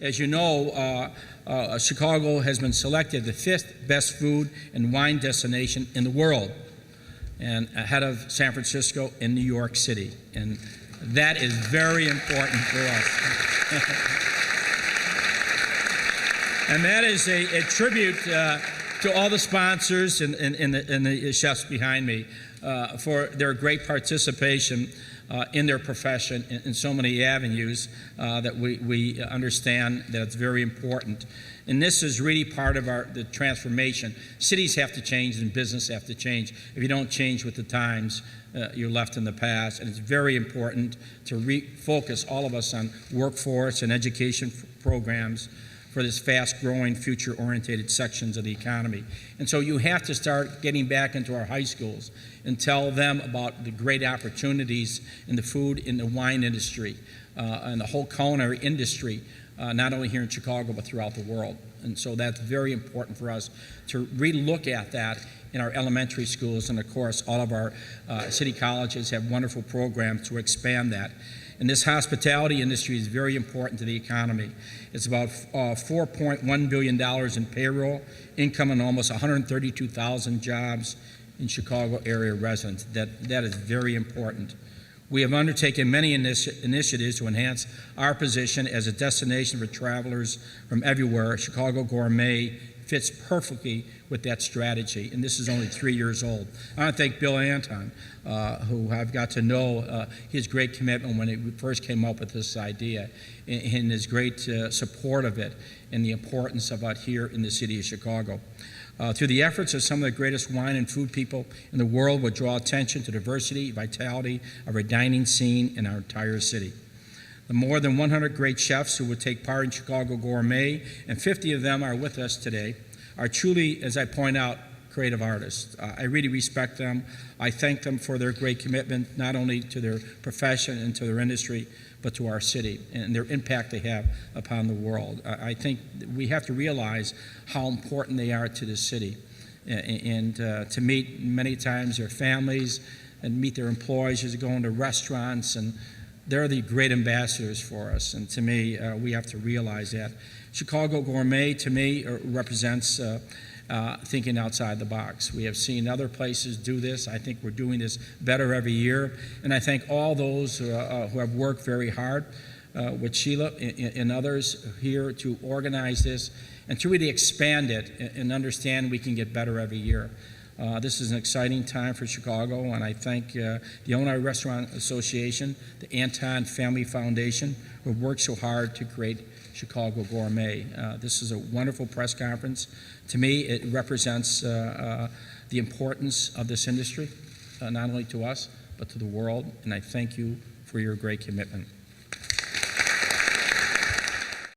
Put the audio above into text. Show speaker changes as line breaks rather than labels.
As you know, Chicago has been selected the 5th best food and wine destination in the world, and ahead of San Francisco and New York City. And that is very important for us. And that is a tribute to all the sponsors and the chefs behind me for their great participation in their profession in so many avenues that we understand that it's very important. And this is really part of the transformation. Cities have to change and business have to change. If you don't change with the times, you're left in the past. And it's very important to refocus all of us on workforce and education programs for this fast-growing, future-oriented sections of the economy. And so you have to start getting back into our high schools and tell them about the great opportunities in the food and the wine industry and the whole culinary industry, not only here in Chicago, but throughout the world. And so that's very important for us to relook at that in our elementary schools. And of course, all of our city colleges have wonderful programs to expand that. And this hospitality industry is very important to the economy. It's about $4.1 billion in payroll, income, and almost 132,000 jobs in Chicago area residents. That is very important. We have undertaken many initiatives to enhance our position as a destination for travelers from everywhere. Chicago Gourmet fits perfectly with that strategy, and this is only 3 years old. I want to thank Bill Anton, who I've got to know his great commitment when he first came up with this idea, and his great support of it and the importance of it here in the city of Chicago. Through the efforts of some of the greatest wine and food people in the world, will draw attention to diversity, vitality of our dining scene in our entire city. The more than 100 great chefs who would take part in Chicago Gourmet, and 50 of them are with us today, are truly, as I point out, creative artists. I really respect them. I thank them for their great commitment, not only to their profession and to their industry, but to our city and their impact they have upon the world. I think we have to realize how important they are to the city, and to meet many times their families and meet their employees as they go into restaurants, and they're the great ambassadors for us. And to me, we have to realize that. Chicago Gourmet, to me, represents thinking outside the box. We have seen other places do this. I think we're doing this better every year. And I thank all those who have worked very hard with Sheila and others here to organize this and to really expand it and understand we can get better every year. This is an exciting time for Chicago, and I thank the Illinois Restaurant Association, the Anton Family Foundation, who have worked so hard to create Chicago Gourmet. This is a wonderful press conference. To me, it represents the importance of this industry, not only to us, but to the world, and I thank you for your great commitment.